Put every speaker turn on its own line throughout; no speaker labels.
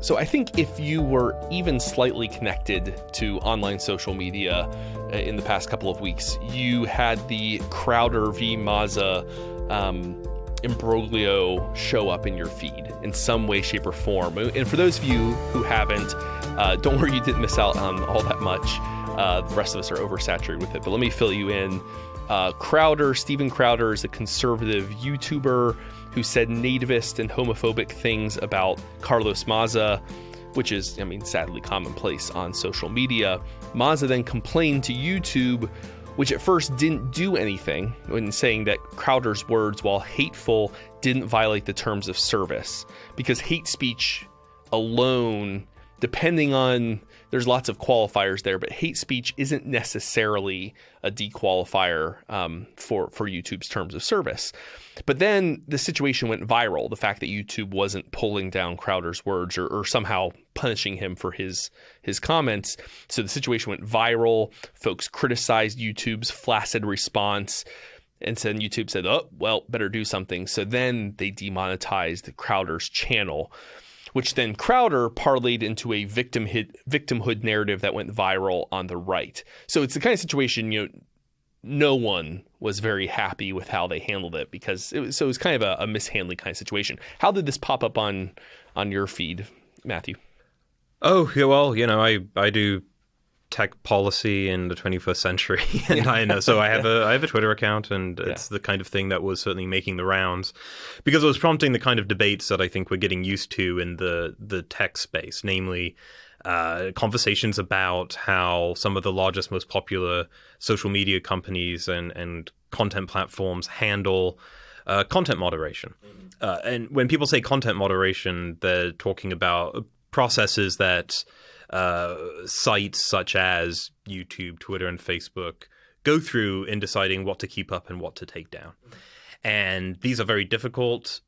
So I think if you were even slightly connected to online social media in the past couple of weeks, you had the Crowder v. Mazza imbroglio show up in your feed in some way, shape, or form. And for those of you who haven't, don't worry, you didn't miss out on all that much. The rest of us are oversaturated with it, but let me fill you in. Steven Crowder is a conservative YouTuber who said nativist and homophobic things about Carlos Mazza, which is, sadly commonplace on social media. Mazza then complained to YouTube, which at first didn't do anything, when saying that Crowder's words, while hateful, didn't violate the terms of service. Because hate speech alone, depending on, there's lots of qualifiers there, but hate speech isn't necessarily a dequalifier for YouTube's terms of service. But then the situation went viral, the fact that YouTube wasn't pulling down Crowder's words or somehow punishing him for his comments. So the situation went viral. Folks criticized YouTube's flaccid response. And then YouTube said, oh, well, better do something. So then they demonetized Crowder's channel, which then Crowder parlayed into a victimhood narrative that went viral on the right. So it's the kind of situation, no one was very happy with how they handled it, because it was kind of a mishandling kind of situation. How did this pop up on your feed, Matthew?
Oh, yeah, well, I do tech policy in the 21st century, and I know. So I have a Twitter account, and it's the kind of thing that was certainly making the rounds, because it was prompting the kind of debates that I think we're getting used to in the tech space, namely conversations about how some of the largest, most popular social media companies and content platforms handle content moderation. And when people say content moderation, they're talking about processes that sites such as YouTube, Twitter, and Facebook go through in deciding what to keep up and what to take down. And these are very difficult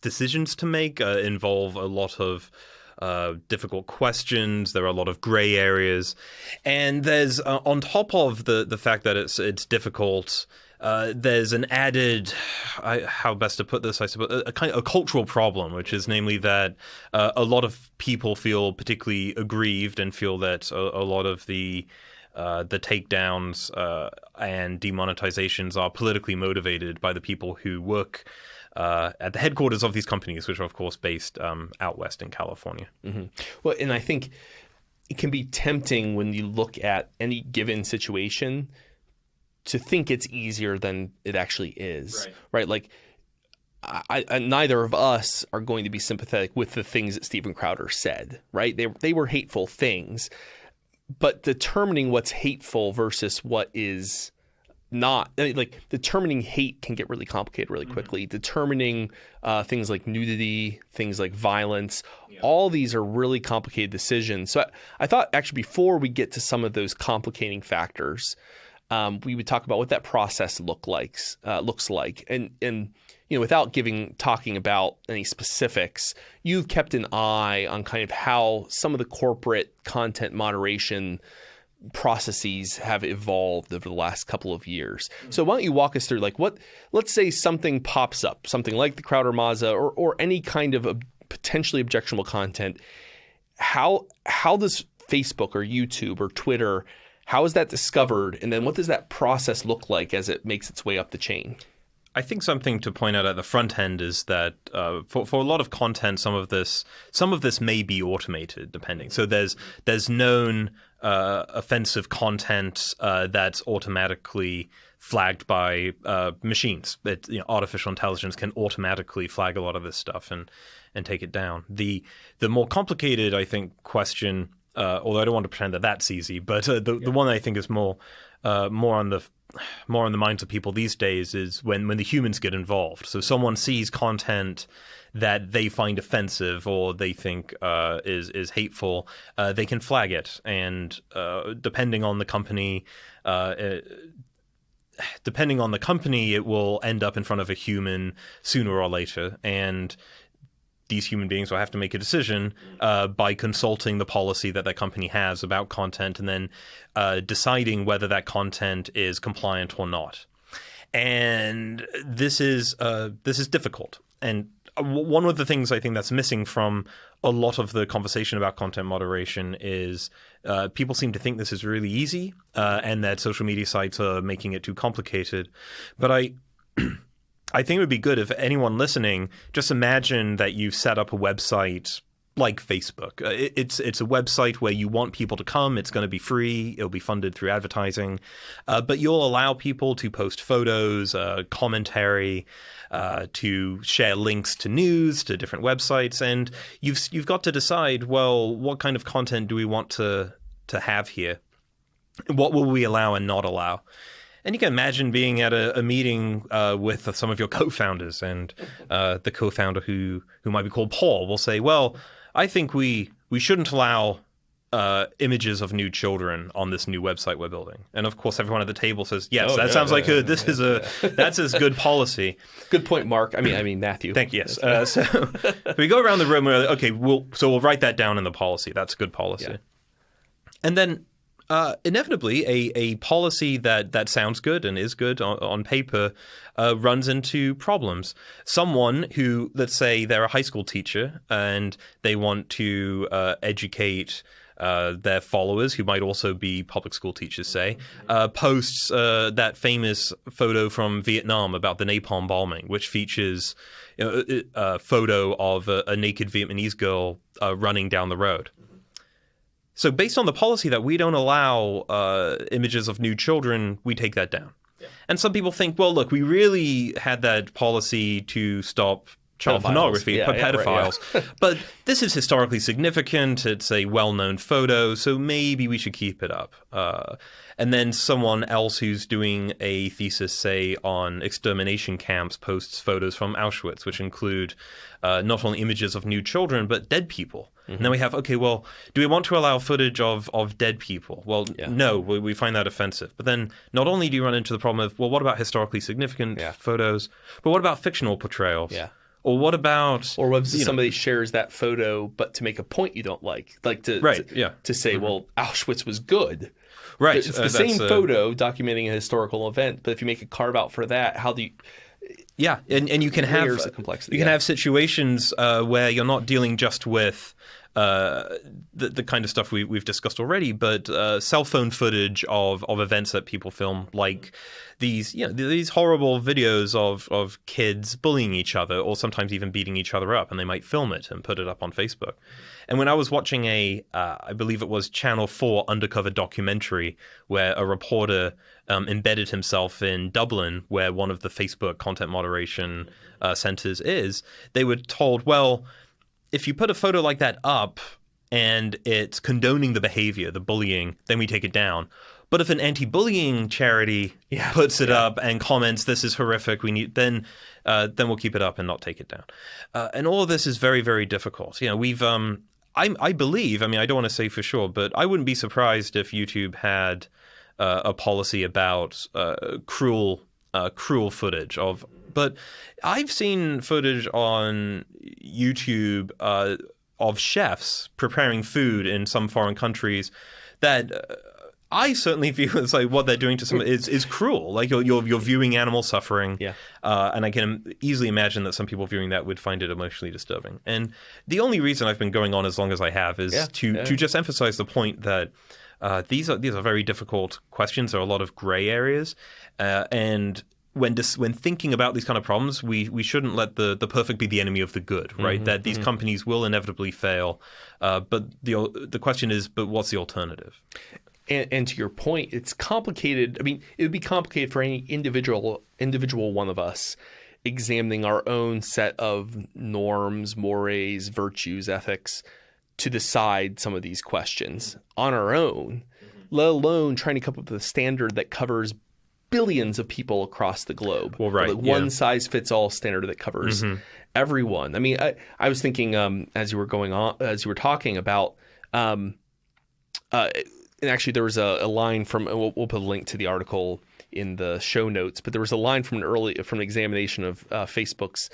decisions to make, involve a lot of difficult questions. There are a lot of gray areas. And there's, on top of the fact that it's difficult, there's an added, how best to put this, I suppose, a kind of a cultural problem, which is namely that a lot of people feel particularly aggrieved and feel that a lot of the takedowns and demonetizations are politically motivated by the people who work at the headquarters of these companies, which are, of course, based out west in California.
Mm-hmm. Well, and I think it can be tempting when you look at any given situation to think it's easier than it actually is, right? Like, I neither of us are going to be sympathetic with the things that Steven Crowder said, right? They were hateful things, but determining what's hateful versus what is not, like determining hate can get really complicated really quickly. Mm-hmm. Determining things like nudity, things like violence, all these are really complicated decisions. So I thought actually before we get to some of those complicating factors, we would talk about what that process looks like, and without talking about any specifics, you've kept an eye on kind of how some of the corporate content moderation processes have evolved over the last couple of years. So why don't you walk us through, like, let's say something pops up, something like the Crowder Mazza or any kind of potentially objectionable content. How does Facebook or YouTube or Twitter, how is that discovered? And then what does that process look like as it makes its way up the chain?
I think something to point out at the front end is that for a lot of content, some of this may be automated, depending. So there's known offensive content that's automatically flagged by machines. Artificial intelligence can automatically flag a lot of this stuff and take it down. The more complicated, I think, question, although I don't want to pretend that that's easy, but the one I think is more on the minds of people these days is when the humans get involved. So someone sees content that they find offensive or they think is hateful, they can flag it. And depending on the company, it will end up in front of a human sooner or later. And these human beings will have to make a decision by consulting the policy that company has about content and then deciding whether that content is compliant or not. And this is difficult. And one of the things I think that's missing from a lot of the conversation about content moderation is people seem to think this is really easy and that social media sites are making it too complicated. But I think it would be good if anyone listening, just imagine that you've set up a website like Facebook. It's a website where you want people to come. It's going to be free. It'll be funded through advertising. But you'll allow people to post photos, commentary, to share links to news, to different websites. And you've got to decide, well, what kind of content do we want to have here? What will we allow and not allow? And you can imagine being at a meeting with some of your co-founders, and the co-founder who might be called Paul will say, well, I think we shouldn't allow images of nude children on this new website we're building. And of course, everyone at the table says, yes, sounds like that's a good policy.
Good point, Mark. I mean, Matthew.
Thank you. Yes. So we go around the room. We're like, okay, we'll write that down in the policy. That's a good policy. Yeah. And then inevitably, a policy that sounds good and is good on paper runs into problems. Someone who, let's say they're a high school teacher and they want to educate their followers, who might also be public school teachers, say, posts that famous photo from Vietnam about the napalm bombing, which features a photo of a naked Vietnamese girl running down the road. So based on the policy that we don't allow images of nude children, we take that down. Yeah. And some people think, well, look, we really had that policy to stop child pornography, pedophiles. Right, yeah. But this is historically significant. It's a well-known photo, so maybe we should keep it up. And then someone else who's doing a thesis, say, on extermination camps posts photos from Auschwitz, which include not only images of nude children, but dead people. Mm-hmm. And then we have, okay, well, do we want to allow footage of dead people? Well, no, we find that offensive. But then not only do you run into the problem of, well, what about historically significant photos, but what about fictional portrayals? Yeah. Or what about...
Or what if somebody shares that photo, but to make a point you don't like to say, well, Auschwitz was good.
Right.
It's the same photo documenting a historical event, but if you make a carve out for that, how do you...
Yeah, and you can have
complexity.
You can have situations where you're not dealing just with the kind of stuff we've discussed already, but cell phone footage of events that people film, like these horrible videos of kids bullying each other, or sometimes even beating each other up, and they might film it and put it up on Facebook. And when I was watching I believe it was Channel 4 undercover documentary where a reporter embedded himself in Dublin, where one of the Facebook content moderation centers is, they were told, well, if you put a photo like that up and it's condoning the behavior, the bullying, then we take it down. But if an anti-bullying charity puts it up and comments, this is horrific, then we'll keep it up and not take it down. And all of this is very, very difficult. We've I believe, I don't want to say for sure, but I wouldn't be surprised if YouTube had a policy about cruel footage of. But I've seen footage on YouTube of chefs preparing food in some foreign countries that I certainly view as like what they're doing to someone is cruel. Like you're viewing animal suffering, and I can easily imagine that some people viewing that would find it emotionally disturbing. And the only reason I've been going on as long as I have is to just emphasize the point that these are very difficult questions. There are a lot of gray areas, and when thinking about these kind of problems, we shouldn't let the perfect be the enemy of the good, right? Mm-hmm, that these companies will inevitably fail, but the question is, but what's the alternative?
And to your point, it's complicated. It would be complicated for any individual one of us examining our own set of norms, mores, virtues, ethics to decide some of these questions on our own, let alone trying to come up with a standard that covers billions of people across the globe.
Well, right.
One size fits all standard that covers everyone. I was thinking as you were talking about, and actually there was a line from, we'll put a link to the article in the show notes, but there was a line from an examination of Facebook's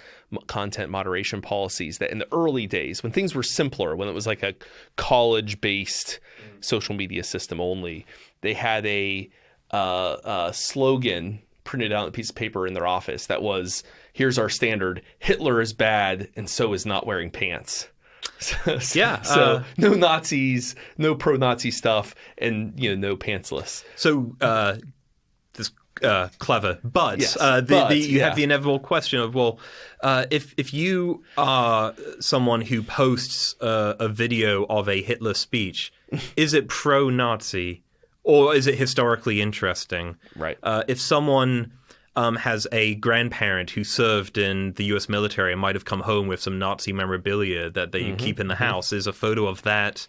content moderation policies that in the early days, when things were simpler, when it was like a college-based social media system only, they had a slogan printed out on a piece of paper in their office that was, here's our standard, Hitler is bad and so is not wearing pants. So no Nazis, no pro-Nazi stuff, and no pantsless.
So this clever, but
yes,
you have the inevitable question of, well, if you are someone who posts a video of a Hitler speech, is it pro-Nazi or is it historically interesting?
Right.
If someone has a grandparent who served in the U.S. military and might have come home with some Nazi memorabilia that they keep in the house, is a photo of that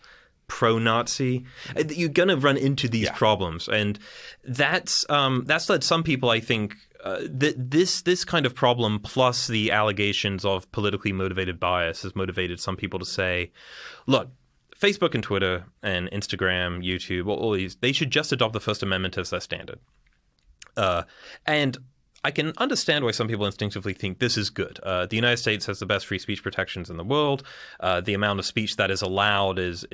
pro-Nazi? You're going to run into these problems, and that's led some people, I think, this kind of problem plus the allegations of politically motivated bias has motivated some people to say, look, Facebook and Twitter and Instagram, YouTube, all these, they should just adopt the First Amendment as their standard. And I can understand why some people instinctively think this is good. The United States has the best free speech protections in the world. The amount of speech that is allowed is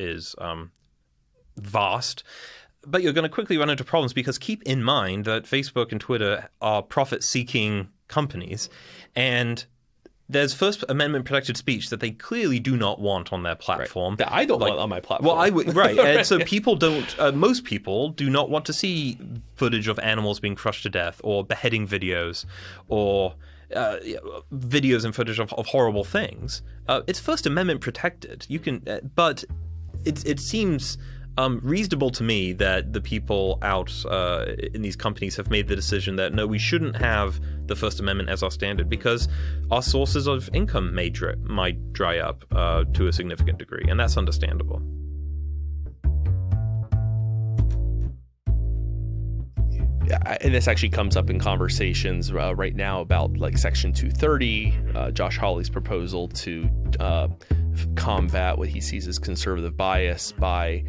vast. But you're going to quickly run into problems because keep in mind that Facebook and Twitter are profit-seeking companies, and there's First Amendment protected speech that they clearly do not want on their platform.
Right. That I don't want on my platform.
Well, right. And so people don't, most people do not want to see footage of animals being crushed to death or beheading videos or videos and footage of horrible things. It's First Amendment protected. You can, but it seems reasonable to me that the people out in these companies have made the decision that no, we shouldn't have the First Amendment as our standard because our sources of income might dry up to a significant degree, and that's understandable.
Yeah, and this actually comes up in conversations right now about like Section 230, Josh Hawley's proposal to combat what he sees as conservative bias by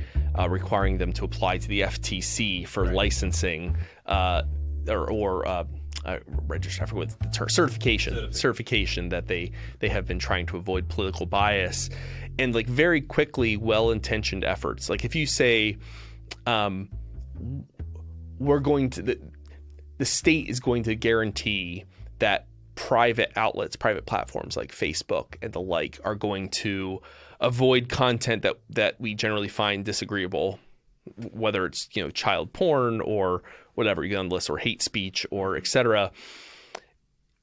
requiring them to apply to the FTC for licensing or register, I forget what the term, certification that they have been trying to avoid political bias. And like very quickly, well-intentioned efforts. Like if you say, we're going to, the state is going to guarantee that private outlets, private platforms like Facebook and the like are going to avoid content that we generally find disagreeable, whether it's child porn or whatever you get on the list, or hate speech or etc.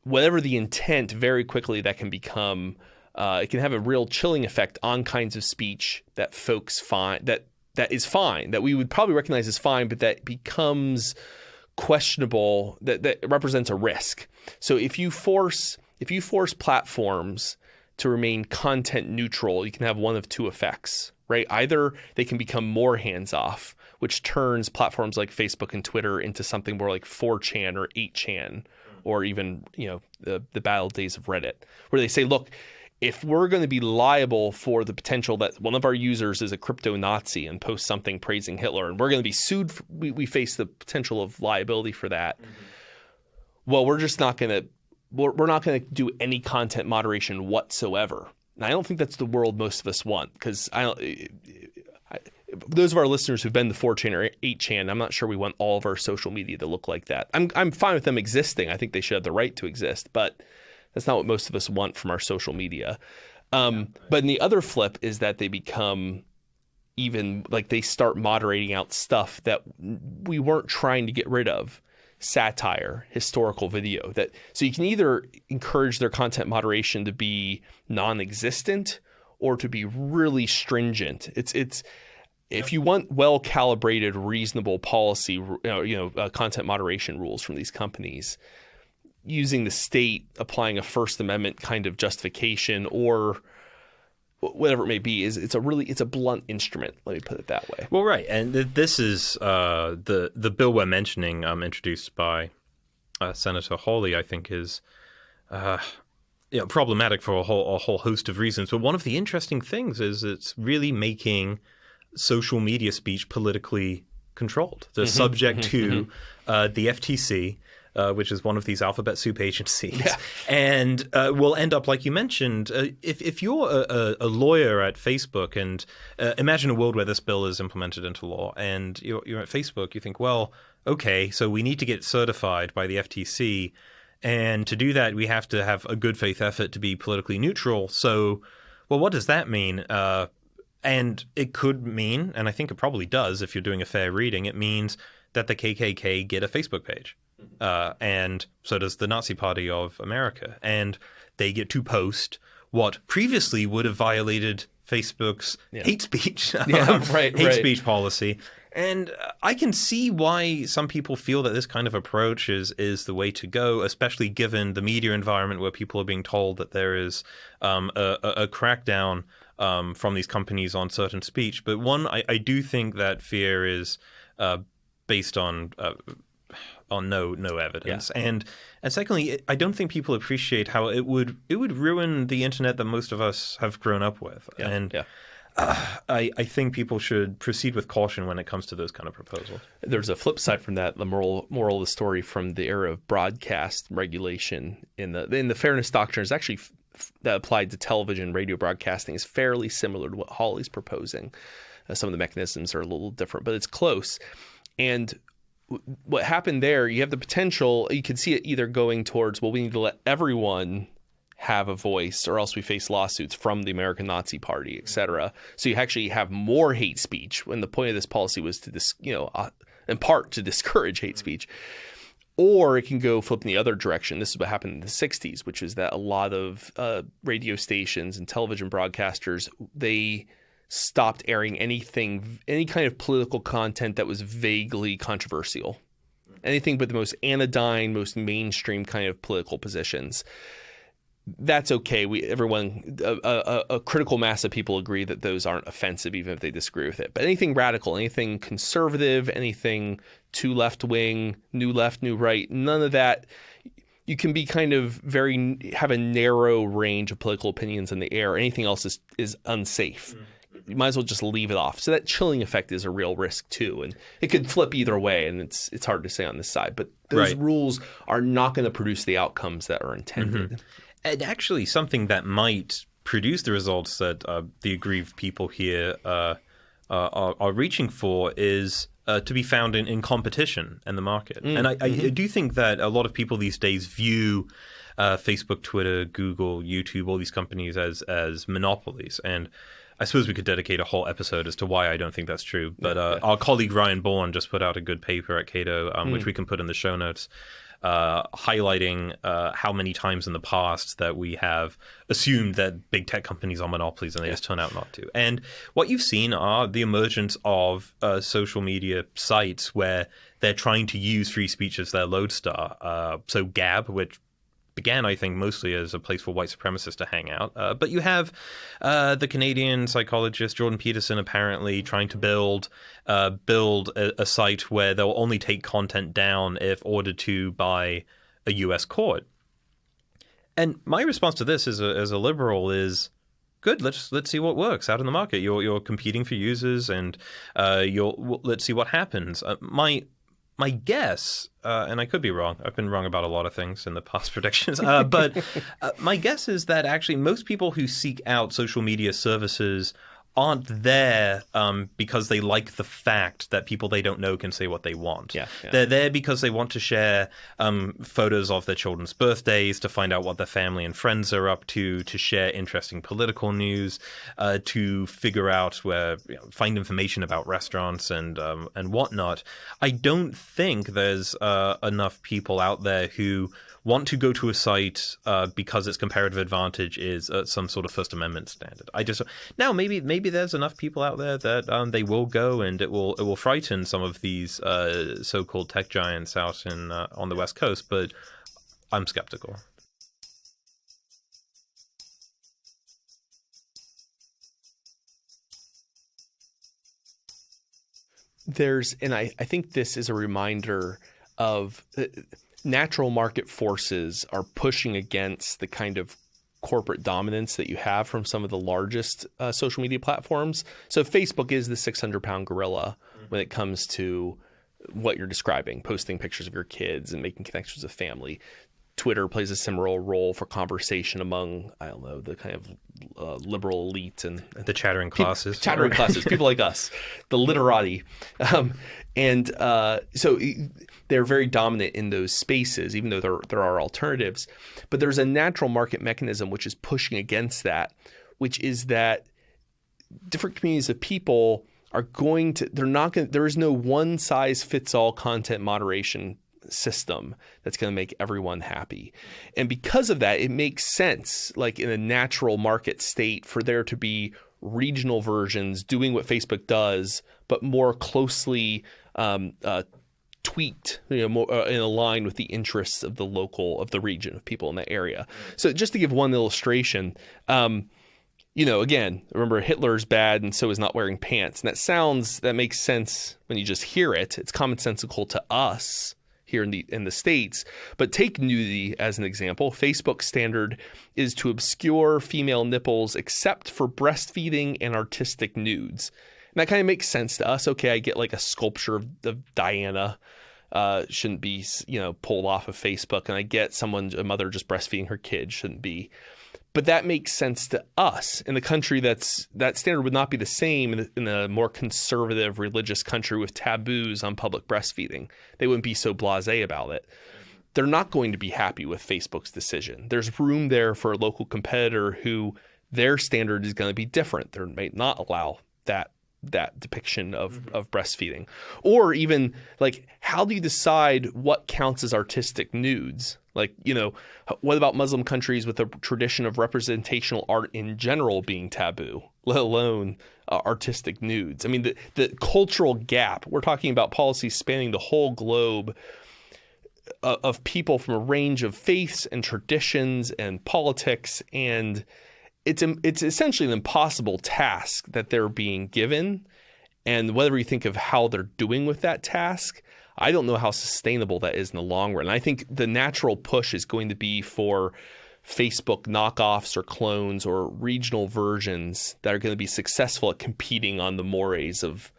Whatever the intent, very quickly that can become it can have a real chilling effect on kinds of speech that folks find that is fine, that we would probably recognize as fine, but that becomes questionable, that represents a risk. So if you force platforms to remain content neutral, you can have one of two effects, right? Either they can become more hands-off, which turns platforms like Facebook and Twitter into something more like 4chan or 8chan, or even the bad old days of Reddit, where they say, look, if we're going to be liable for the potential that one of our users is a crypto Nazi and posts something praising Hitler, and we're going to be sued, we face the potential of liability for that. Mm-hmm. Well, we're not going to do any content moderation whatsoever. And I don't think that's the world most of us want, because those of our listeners who've been to 4chan or 8chan, I'm not sure we want all of our social media to look like that. I'm fine with them existing. I think they should have the right to exist, but that's not what most of us want from our social media. But in the other flip is that they become even like they start moderating out stuff that we weren't trying to get rid of. Satire, historical video. So you can either encourage their content moderation to be non-existent or to be really stringent. It's if you want well-calibrated, reasonable policy, content moderation rules from these companies, using the state applying a First Amendment kind of justification or whatever it may be it's a blunt instrument. Let me put it that way.
Well, right, and this is the bill we're mentioning, introduced by Senator Hawley, I think is problematic for a whole host of reasons. But one of the interesting things is it's really making social media speech politically controlled. They're subject to the FTC. which is one of these alphabet soup agencies.
Yeah.
And we'll end up, like you mentioned, if you're a lawyer at Facebook, and imagine a world where this bill is implemented into law, and you're at Facebook, you think, well, okay, so we need to get certified by the FTC. And to do that, we have to have a good faith effort to be politically neutral. So, well, what does that mean? And it could mean, and I think it probably does if you're doing a fair reading, it means that the KKK get a Facebook page. And so does the Nazi Party of America. And they get to post what previously would have violated Facebook's hate speech, speech policy. And I can see why some people feel that this kind of approach is the way to go, especially given the media environment where people are being told that there is a crackdown from these companies on certain speech. But one, I do think that fear is based on no evidence, and secondly, I don't think people appreciate how it would ruin the internet that most of us have grown up with, I think people should proceed with caution when it comes to those kind of proposals.
There's a flip side from that. The moral of the story from the era of broadcast regulation in the fairness doctrine is actually that applied to television, radio broadcasting is fairly similar to what Hawley's proposing. Some of the mechanisms are a little different, but it's close. And what happened there, you have the potential, you can see it either going towards, well, we need to let everyone have a voice or else we face lawsuits from the American Nazi Party, et cetera. So you actually have more hate speech when the point of this policy was to, in part to discourage hate speech. Or it can go flip in the other direction. This is what happened in the 60s, which is that a lot of radio stations and television broadcasters, they stopped airing any kind of political content that was vaguely controversial. Anything but the most anodyne, most mainstream kind of political positions. That's okay. A critical mass of people agree that those aren't offensive, even if they disagree with it. But anything radical, anything conservative, anything too left wing, new left, new right, none of that. You can be kind of have a narrow range of political opinions in the air. Anything else is unsafe. You might as well just leave it off. So that chilling effect is a real risk too, and it could flip either way. And it's hard to say on this side, but those rules are not going to produce the outcomes that are intended.
Mm-hmm. And actually, something that might produce the results that the aggrieved people here are reaching for is to be found in competition in the market. And I do think that a lot of people these days view Facebook, Twitter, Google, YouTube, all these companies as monopolies. And I suppose we could dedicate a whole episode as to why I don't think that's true. But our colleague Ryan Bourne just put out a good paper at Cato, which we can put in the show notes, highlighting how many times in the past that we have assumed that big tech companies are monopolies and they just turn out not to. And what you've seen are the emergence of social media sites where they're trying to use free speech as their lodestar. So Gab, which began, I think, mostly as a place for white supremacists to hang out. But you have the Canadian psychologist Jordan Peterson apparently trying to build a site where they'll only take content down if ordered to by a U.S. court. And my response to this as a liberal is, good, let's see what works out in the market. You're competing for users, and let's see what happens. My guess, and I could be wrong, I've been wrong about a lot of things in the past predictions, but my guess is that actually most people who seek out social media services aren't there because they like the fact that people they don't know can say what they want. They're there because they want to share photos of their children's birthdays, to find out what their family and friends are up to share interesting political news, to figure out find information about restaurants and whatnot. I don't think there's enough people out there who want to go to a site because its comparative advantage is some sort of First Amendment standard. Now maybe there's enough people out there that they will go, and it will frighten some of these so-called tech giants out on the West Coast, but I'm skeptical.
I think this is a reminder of natural market forces are pushing against the kind of corporate dominance that you have from some of the largest social media platforms. So Facebook is the 600-pound gorilla when it comes to what you're describing, posting pictures of your kids and making connections with family. Twitter plays a similar role for conversation among, I don't know, the kind of liberal elite and
the chattering classes.
Chattering classes, people like us, the literati. So they're very dominant in those spaces, even though there are alternatives. But there's a natural market mechanism which is pushing against that, which is that different communities of people are going to, there is no one size fits all content moderation system that's going to make everyone happy. And because of that, it makes sense, like in a natural market state, for there to be regional versions doing what Facebook does, but more closely tweaked, more in line with the interests of the region, of people in that area. So just to give one illustration, again, remember, Hitler's bad and so is not wearing pants. And that makes sense when you just hear it. It's commonsensical to us here in the States. But take nudity as an example. Facebook's standard is to obscure female nipples except for breastfeeding and artistic nudes. And that kind of makes sense to us. Okay, I get like a sculpture of Diana shouldn't be, pulled off of Facebook. And I get a mother just breastfeeding her kid shouldn't be. But that makes sense to us. In the country that standard would not be the same in a more conservative religious country with taboos on public breastfeeding. They wouldn't be so blasé about it. They're not going to be happy with Facebook's decision. There's room there for a local competitor who their standard is going to be different. They may not allow that depiction of breastfeeding. Or even, like, how do you decide what counts as artistic nudes? Like, what about Muslim countries with a tradition of representational art in general being taboo, let alone artistic nudes? I mean, the cultural gap, we're talking about policies spanning the whole globe of people from a range of faiths and traditions and politics, and it's essentially an impossible task that they're being given. And whether you think of how they're doing with that task, I don't know how sustainable that is in the long run. I think the natural push is going to be for Facebook knockoffs or clones or regional versions that are going to be successful at competing on the mores of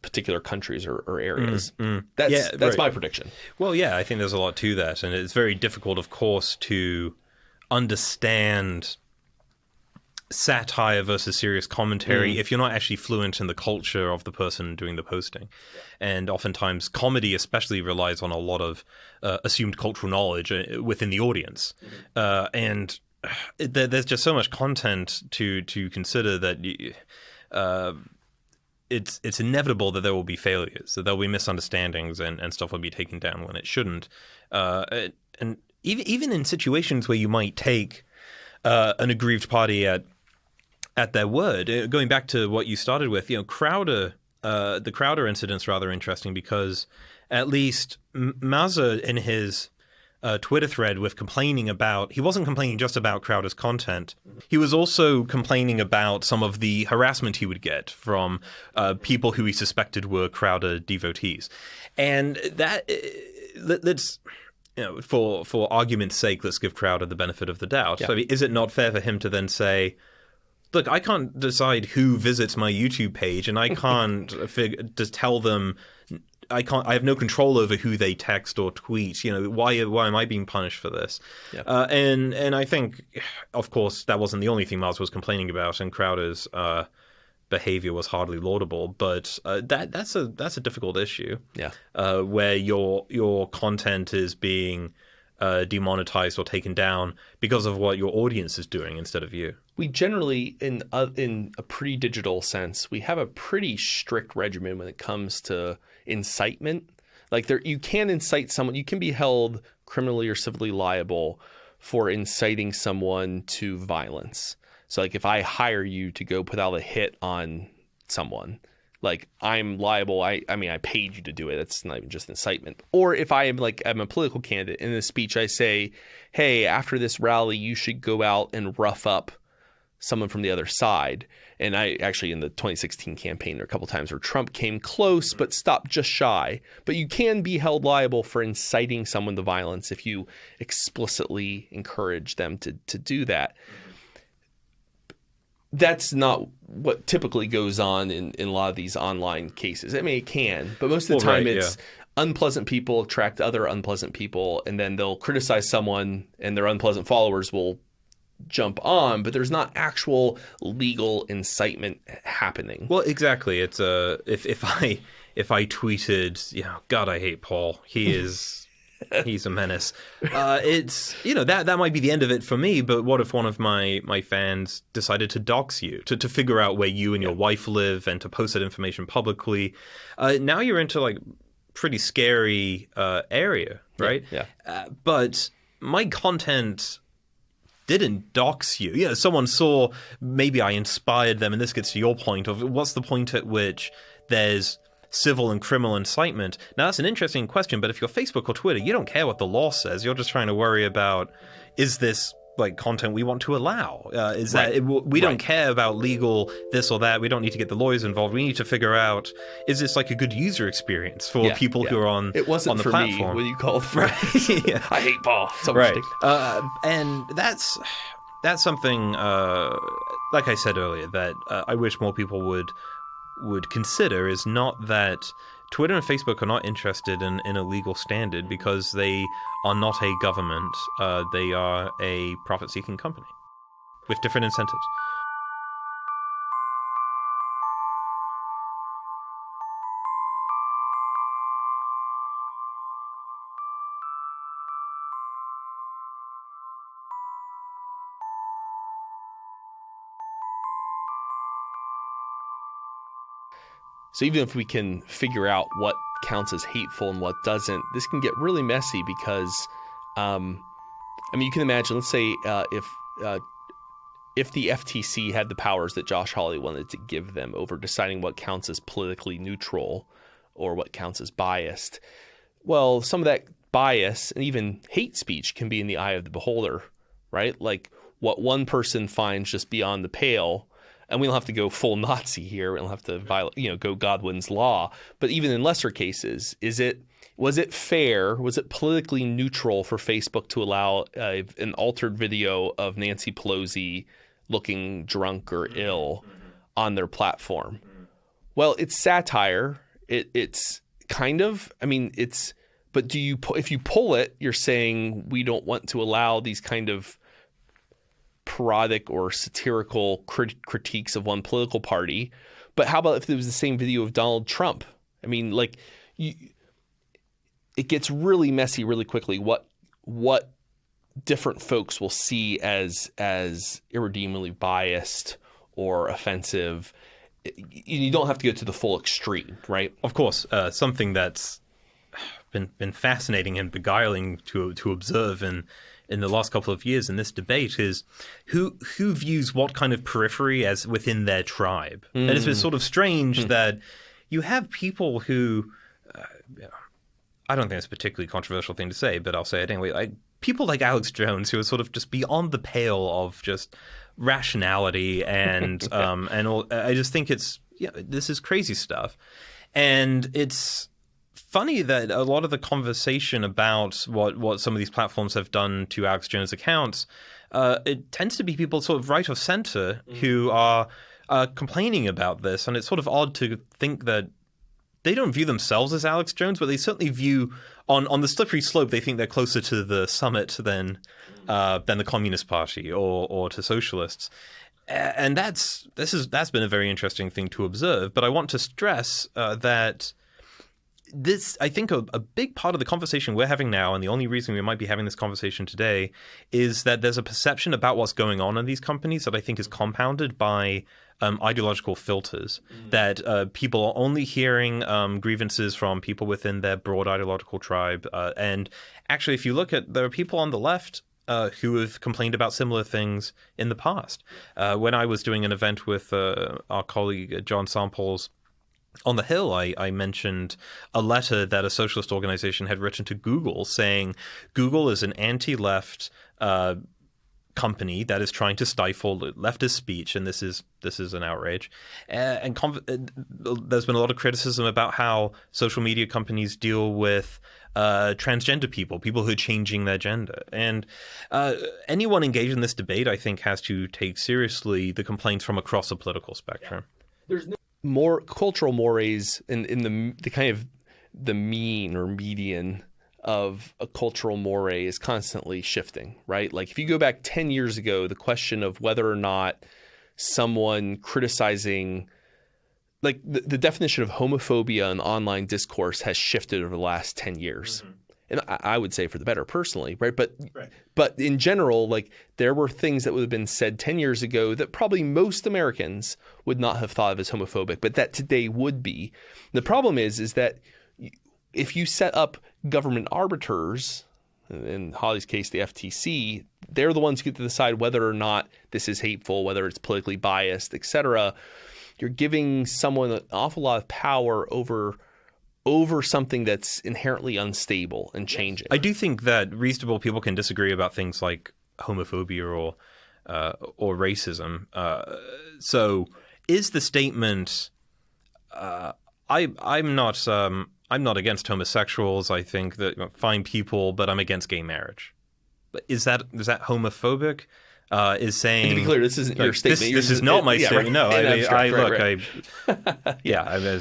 particular countries or areas. That's
right.
my prediction.
Well, yeah, I think there's a lot to that. And it's very difficult, of course, to understand satire versus serious commentary if you're not actually fluent in the culture of the person doing the posting. And oftentimes comedy especially relies on a lot of assumed cultural knowledge within the audience. And there's just so much content to consider that it's inevitable that there will be failures, that there will be misunderstandings and stuff will be taken down when it shouldn't. And even in situations where you might take an aggrieved party at their word, going back to what you started with, Crowder, the Crowder incident's rather interesting because at least Mazza in his Twitter thread with he wasn't complaining just about Crowder's content. He was also complaining about some of the harassment he would get from people who he suspected were Crowder devotees. And that, let's, for argument's sake, let's give Crowder the benefit of the doubt. Yeah. So, I mean, is it not fair for him to then say, look, I can't decide who visits my YouTube page, and I can't just tell them. I have no control over who they text or tweet. Why am I being punished for this? Yeah. And I think, of course, that wasn't the only thing Mars was complaining about, and Crowder's behavior was hardly laudable. But that's a difficult issue. Yeah. Where your content is being demonetized or taken down because of what your audience is doing instead of you.
We generally, in a pre-digital sense, we have a pretty strict regimen when it comes to incitement. Like, you can incite someone, you can be held criminally or civilly liable for inciting someone to violence. So, like, if I hire you to go put out a hit on someone, like, I'm liable. I mean, I paid you to do it. That's not even just incitement. Or if I'm a political candidate, in a speech I say, hey, after this rally, you should go out and rough up someone from the other side. And I actually, in the 2016 campaign, there were a couple times where Trump came close but stopped just shy. But you can be held liable for inciting someone to violence if you explicitly encourage them to do that. That's not what typically goes on in a lot of these online cases. I mean, it can, but most of the time it's unpleasant people attract other unpleasant people, and then they'll criticize someone and their unpleasant followers will jump on, but there's not actual legal incitement happening.
Well, exactly. It's if I tweeted, God, I hate Paul. He's a menace. It's that might be the end of it for me. But what if one of my fans decided to dox you, to figure out where you and your wife live, and to post that information publicly? Now you're into like pretty scary area, right?
Yeah.
But my content didn't dox you. Someone saw, maybe I inspired them, and this gets to your point of what's the point at which there's civil and criminal incitement. Now, that's an interesting question, but if you're Facebook or Twitter, you don't care what the law says. You're just trying to worry about, is this like content we want to allow? We don't care about legal this or that. We don't need to get the lawyers involved. We need to figure out, is this like a good user experience for people who are on
it wasn't
on the
for
platform?
me when you called for
yeah.
I hate Paul.
Right. And that's something, like I said earlier, that I wish more people would consider, is not that Twitter and Facebook are not interested in a legal standard because they are not a government. They are a profit-seeking company with different incentives.
So even if we can figure out what counts as hateful and what doesn't, this can get really messy because, you can imagine, let's say if the FTC had the powers that Josh Hawley wanted to give them over deciding what counts as politically neutral or what counts as biased, well, some of that bias and even hate speech can be in the eye of the beholder, right? Like what one person finds just beyond the pale. And we don't have to go full Nazi here. We don't have to violate, go Godwin's law. But even in lesser cases, was it fair? Was it politically neutral for Facebook to allow an altered video of Nancy Pelosi looking drunk or ill on their platform? Well, it's satire. It's kind of. But if you pull it, you're saying we don't want to allow these kind of parodic or satirical critiques of one political party. But how about if there was the same video of Donald Trump? It gets really messy really quickly. What different folks will see as irredeemably biased or offensive. You don't have to go to the full extreme, right?
Of course, something that's been fascinating and beguiling to observe in the last couple of years in this debate is who views what kind of periphery as within their tribe. And it's been sort of strange that you have people who, I don't think it's a particularly controversial thing to say, but I'll say it anyway, like people like Alex Jones who are sort of just beyond the pale of just rationality and all. I just think this is crazy stuff. And it's funny that a lot of the conversation about what some of these platforms have done to Alex Jones' accounts, it tends to be people sort of right of center who are complaining about this. And it's sort of odd to think that they don't view themselves as Alex Jones, but they certainly view on the slippery slope. They think they're closer to the summit than the Communist Party or to socialists. And that's been a very interesting thing to observe. But I want to stress that this, I think, a big part of the conversation we're having now, and the only reason we might be having this conversation today, is that there's a perception about what's going on in these companies that I think is compounded by ideological filters, that people are only hearing grievances from people within their broad ideological tribe. And actually, if you look at, there are people on the left who have complained about similar things in the past. When I was doing an event with our colleague John Samples on the Hill, I mentioned a letter that a socialist organization had written to Google saying Google is an anti-left company that is trying to stifle leftist speech, and this is an outrage. And there's been a lot of criticism about how social media companies deal with transgender people who are changing their gender. And anyone engaged in this debate, I think, has to take seriously the complaints from across the political spectrum.
There's no more cultural mores in the kind of the mean or median of a cultural moray is constantly shifting, right? Like if you go back 10 years ago, the question of whether or not someone criticizing, like the definition of homophobia in online discourse has shifted over the last 10 years. Mm-hmm. And I would say for the better personally, right? But in general, like there were things that would have been said 10 years ago that probably most Americans would not have thought of as homophobic, but that today would be. The problem is that if you set up government arbiters, in Holly's case, the FTC, they're the ones who get to decide whether or not this is hateful, whether it's politically biased, et cetera. You're giving someone an awful lot of power over something that's inherently unstable and changing.
I do think that reasonable people can disagree about things like homophobia or racism. So is the statement, I'm not against homosexuals. I think that fine people, but I'm against gay marriage. Is that homophobic? Is saying,
and to be clear, this isn't your statement.
This is not my statement.
Right.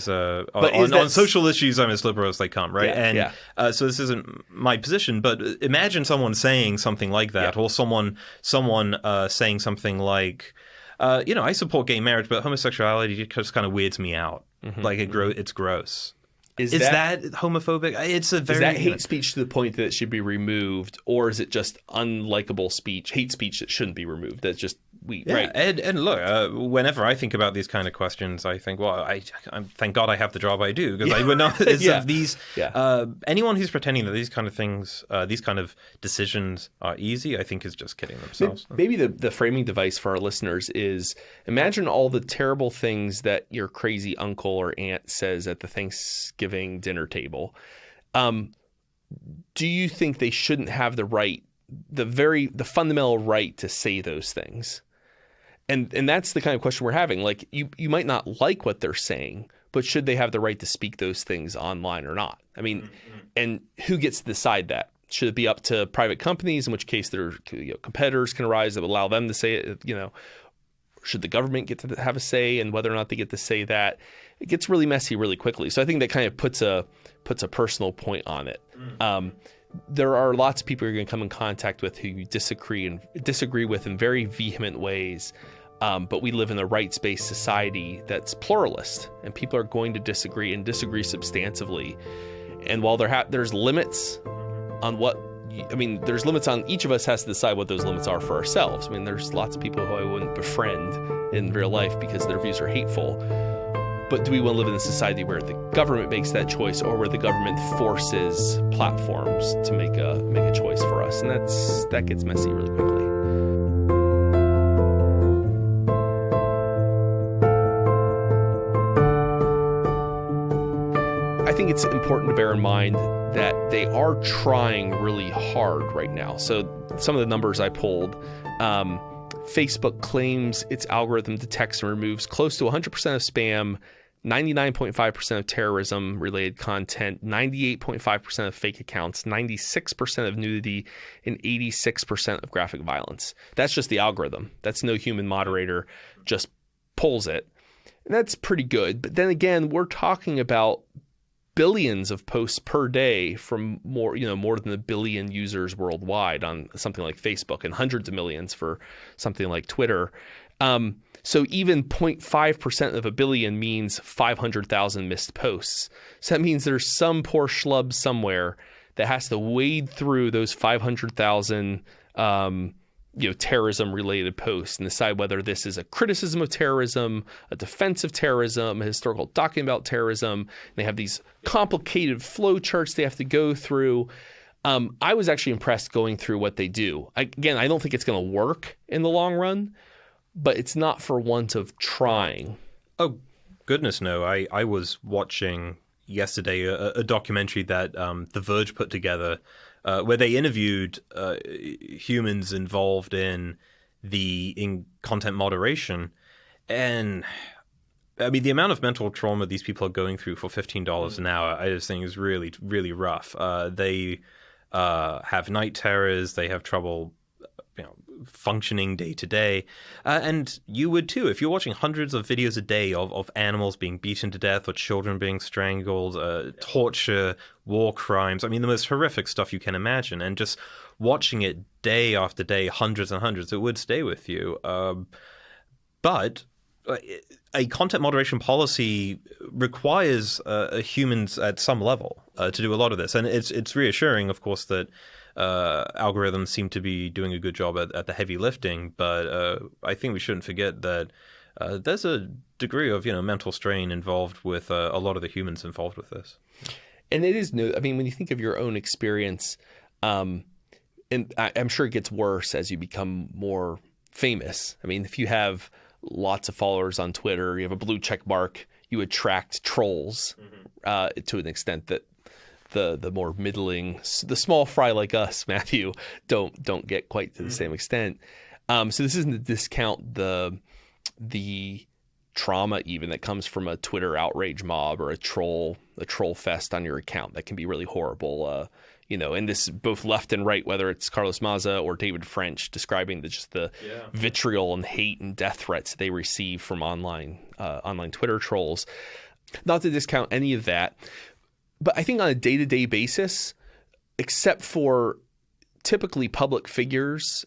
No, on social issues, I'm as liberal as they come, right? So this isn't my position. But imagine someone saying something like that, or someone saying something like, I support gay marriage, but homosexuality just kind of weirds me out. Mm-hmm. Like it's gross. Is that homophobic? Is that
hate speech to the point that it should be removed, or is it just unlikable speech, hate speech that shouldn't be removed? That's just right.
And look, whenever I think about these kind of questions, I think, well, I thank God I have the job I do, because I would not. Anyone who's pretending that these kind of things, these kind of decisions are easy, I think is just kidding themselves.
Maybe the framing device for our listeners is imagine all the terrible things that your crazy uncle or aunt says at the Thanksgiving dinner table. Do you think they shouldn't have the right, the fundamental right to say those things? And that's the kind of question we're having. Like you might not like what they're saying, but should they have the right to speak those things online or not? I mean, and who gets to decide that? Should it be up to private companies, in which case their competitors can arise that would allow them to say it? Should the government get to have a say in whether or not they get to say that? It gets really messy really quickly. So I think that kind of puts a personal point on it. There are lots of people you're going to come in contact with who you disagree with in very vehement ways. But we live in a rights-based society that's pluralist, and people are going to disagree and disagree substantively. And while there's limits on there's limits on each of us has to decide what those limits are for ourselves. I mean, there's lots of people who I wouldn't befriend in real life because their views are hateful. But do we want to live in a society where the government makes that choice, or where the government forces platforms to make a choice for us? And that gets messy really quickly. I think it's important to bear in mind that they are trying really hard right now. So some of the numbers I pulled, Facebook claims its algorithm detects and removes close to 100% of spam, 99.5% of terrorism-related content, 98.5% of fake accounts, 96% of nudity, and 86% of graphic violence. That's just the algorithm. That's no human moderator, just pulls it. And that's pretty good. But then again, we're talking about billions of posts per day from more than 1 billion users worldwide on something like Facebook, and hundreds of millions for something like Twitter. So even 0.5% of a billion means 500,000 missed posts. So that means there's some poor schlub somewhere that has to wade through those 500,000 terrorism-related posts and decide whether this is a criticism of terrorism, a defense of terrorism, a historical document about terrorism. They have these complicated flow charts they have to go through. I was actually impressed going through what they do. I don't think it's going to work in the long run, but it's not for want of trying.
Oh, goodness, no. I was watching yesterday a documentary that The Verge put together where they interviewed humans involved in content moderation. And I mean, the amount of mental trauma these people are going through for $15 an hour, I just think is really, really rough. They have night terrors. They have trouble functioning day to day. And you would too, if you're watching hundreds of videos a day of animals being beaten to death or children being strangled, torture, war crimes. I mean, the most horrific stuff you can imagine. And just watching it day after day, hundreds and hundreds, it would stay with you. But a content moderation policy requires humans at some level to do a lot of this. And it's reassuring, of course, that algorithms seem to be doing a good job at the heavy lifting. But I think we shouldn't forget that there's a degree of mental strain involved with a lot of the humans involved with this.
And it is new. I mean, when you think of your own experience, and I'm sure it gets worse as you become more famous. I mean, if you have lots of followers on Twitter, you have a blue check mark, you attract trolls to an extent that the more middling, the small fry like us, Matthew, don't get quite to the same extent. So this isn't to discount the trauma even that comes from a Twitter outrage mob or a troll fest on your account. That can be really horrible. And this both left and right, whether it's Carlos Maza or David French, describing the vitriol and hate and death threats they receive from online Twitter trolls. Not to discount any of that, but I think on a day-to-day basis, except for typically public figures,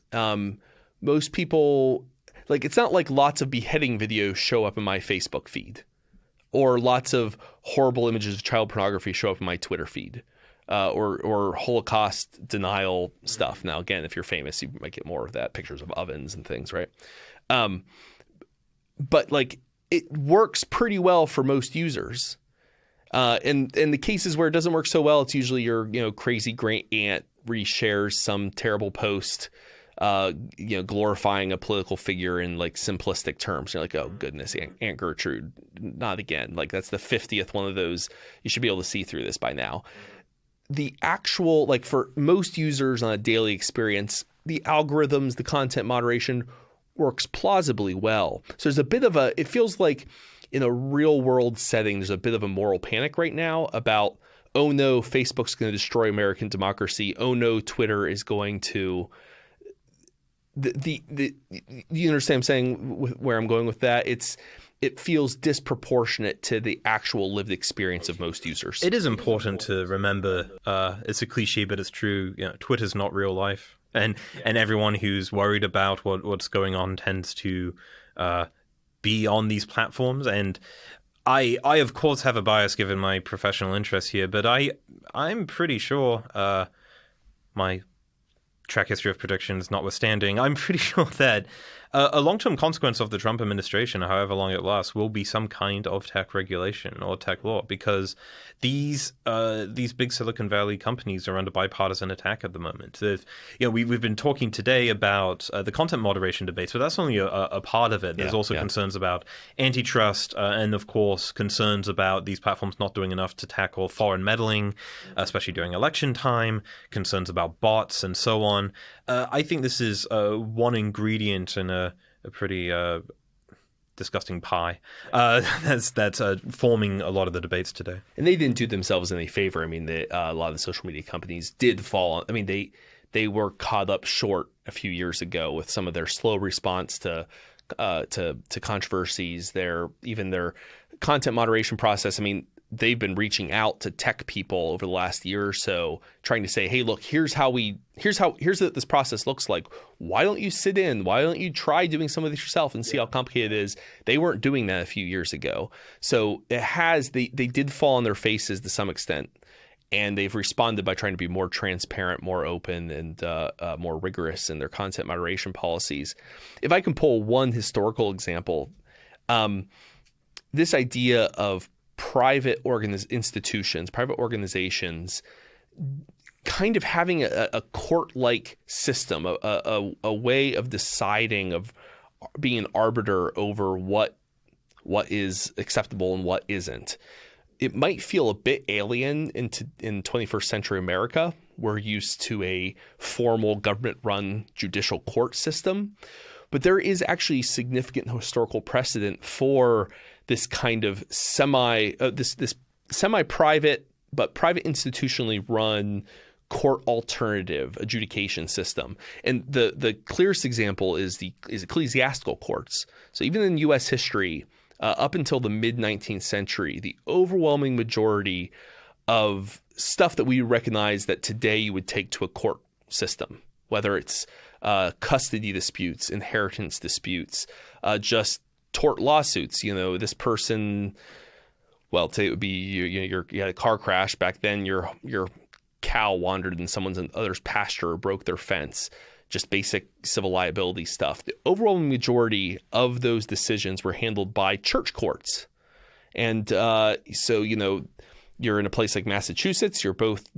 most people, it's not like lots of beheading videos show up in my Facebook feed or lots of horrible images of child pornography show up in my Twitter feed. Or Holocaust denial stuff. Now, again, if you're famous, you might get more of that, pictures of ovens and things, right? But it works pretty well for most users. And in the cases where it doesn't work so well, it's usually your crazy great aunt reshares some terrible post, glorifying a political figure in simplistic terms. You're like, oh goodness, Aunt Gertrude, not again. That's the 50th one of those. You should be able to see through this by now. The actual, for most users on a daily experience, the algorithms, the content moderation works plausibly well. So there's a bit of it feels like in a real world setting, there's a bit of a moral panic right now about, oh no, Facebook's going to destroy American democracy. Oh no, Twitter is going to, you understand what I'm saying, where I'm going with that? It feels disproportionate to the actual lived experience of most users.
It is important to remember, it's a cliche, but it's true. Twitter's not real life. And everyone who's worried about what's going on tends to be on these platforms. And I of course, have a bias given my professional interest here, but I'm pretty sure, my track history of predictions notwithstanding, I'm pretty sure that a long-term consequence of the Trump administration, however long it lasts, will be some kind of tech regulation or tech law, because these big Silicon Valley companies are under bipartisan attack at the moment. We've been talking today about the content moderation debates, but that's only a part of it. There's also concerns about antitrust and, of course, concerns about these platforms not doing enough to tackle foreign meddling, especially during election time, concerns about bots and so on. I think this is one ingredient in a pretty disgusting pie that's forming a lot of the debates today.
And they didn't do themselves any favor. I mean, a lot of the social media companies did fall. I mean, they were caught up short a few years ago with some of their slow response to controversies. Their content moderation process. I mean, they've been reaching out to tech people over the last year or so, trying to say, hey, look, here's what this process looks like. Why don't you sit in? Why don't you try doing some of this yourself and see how complicated it is? They weren't doing that a few years ago. So they did fall on their faces to some extent, and they've responded by trying to be more transparent, more open, and more rigorous in their content moderation policies. If I can pull one historical example, this idea of private organizations kind of having a court-like system, a way of deciding, of being an arbiter over what is acceptable and what isn't. It might feel a bit alien in 21st century America. We're used to a formal government-run judicial court system, but there is actually significant historical precedent for this kind of semi-private but private institutionally run court alternative adjudication system. And the clearest example is ecclesiastical courts. So even in U.S. history, up until the mid-19th century, the overwhelming majority of stuff that we recognize that today you would take to a court system, whether it's custody disputes, inheritance disputes, just tort lawsuits. This person, well, say it would be you had a car crash back then. Your cow wandered in someone's other's pasture or broke their fence. Just basic civil liability stuff. The overwhelming majority of those decisions were handled by church courts, and so you're in a place like Massachusetts. You're both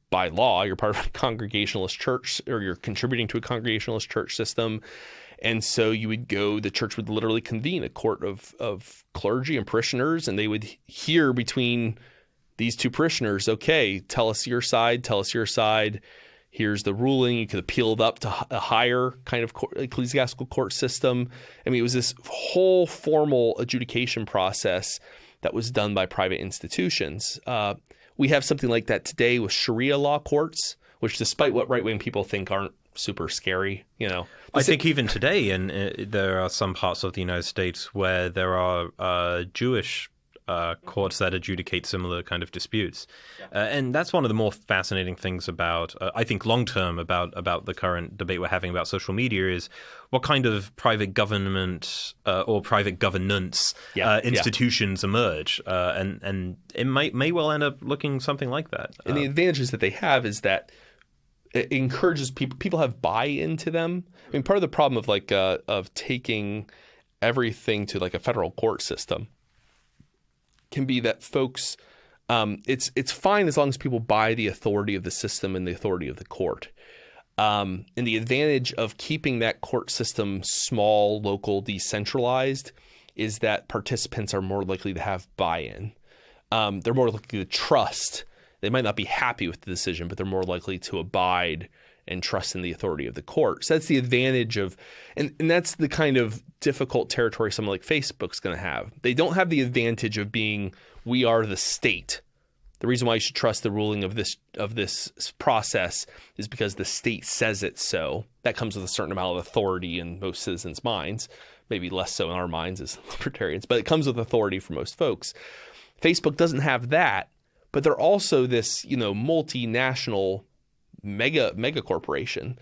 by law, you're part of a Congregationalist church, or you're contributing to a Congregationalist church system. And so the church would literally convene a court of clergy and parishioners, and they would hear between these two parishioners, okay, tell us your side. Here's the ruling. You could appeal it up to a higher kind of ecclesiastical court system. I mean, it was this whole formal adjudication process that was done by private institutions. We have something like that today with Sharia law courts, which, despite what right-wing people think, aren't super scary.
I think even today, there are some parts of the United States where there are Jewish courts that adjudicate similar kind of disputes. And that's one of the more fascinating things about, I think, long-term about the current debate we're having about social media is what kind of private government or private governance institutions emerge. And it may well end up looking something like that.
And the advantages that they have is that it encourages people have buy-in to them. I mean, part of the problem of taking everything to like a federal court system can be that folks, it's fine as long as people buy the authority of the system and the authority of the court. And the advantage of keeping that court system small, local, decentralized is that participants are more likely to have buy-in. They're more likely to trust. They might not be happy with the decision, but they're more likely to abide and trust in the authority of the court. So that's the advantage of, and that's the kind of difficult territory someone like Facebook's going to have. They don't have the advantage of being, we are the state. The reason why you should trust the ruling of this process is because the state says it so. That comes with a certain amount of authority in most citizens' minds, maybe less so in our minds as libertarians, but it comes with authority for most folks. Facebook doesn't have that, but they're also this, multinational mega corporation.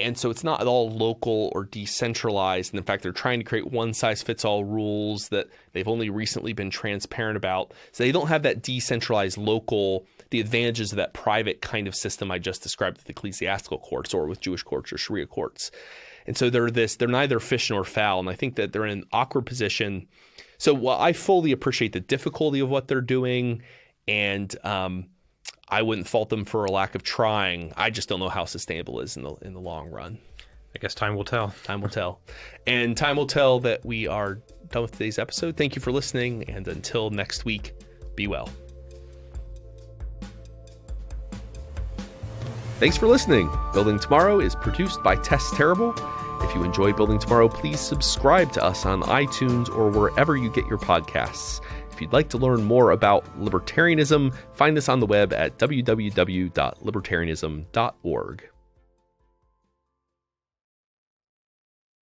And so it's not at all local or decentralized. And in fact, they're trying to create one-size-fits-all rules that they've only recently been transparent about. So they don't have that decentralized local, the advantages of that private kind of system I just described with ecclesiastical courts or with Jewish courts or Sharia courts. And so they're neither fish nor fowl. And I think that they're in an awkward position. So while I fully appreciate the difficulty of what they're doing, and I wouldn't fault them for a lack of trying, I just don't know how sustainable it is in the long run.
I guess time will tell.
Time will tell. And time will tell that we are done with today's episode. Thank you for listening, and until next week, be well. Thanks for listening. Building Tomorrow is produced by Tess Terrible. If you enjoy Building Tomorrow, please subscribe to us on iTunes or wherever you get your podcasts. If you'd like to learn more about libertarianism, find us on the web at www.libertarianism.org.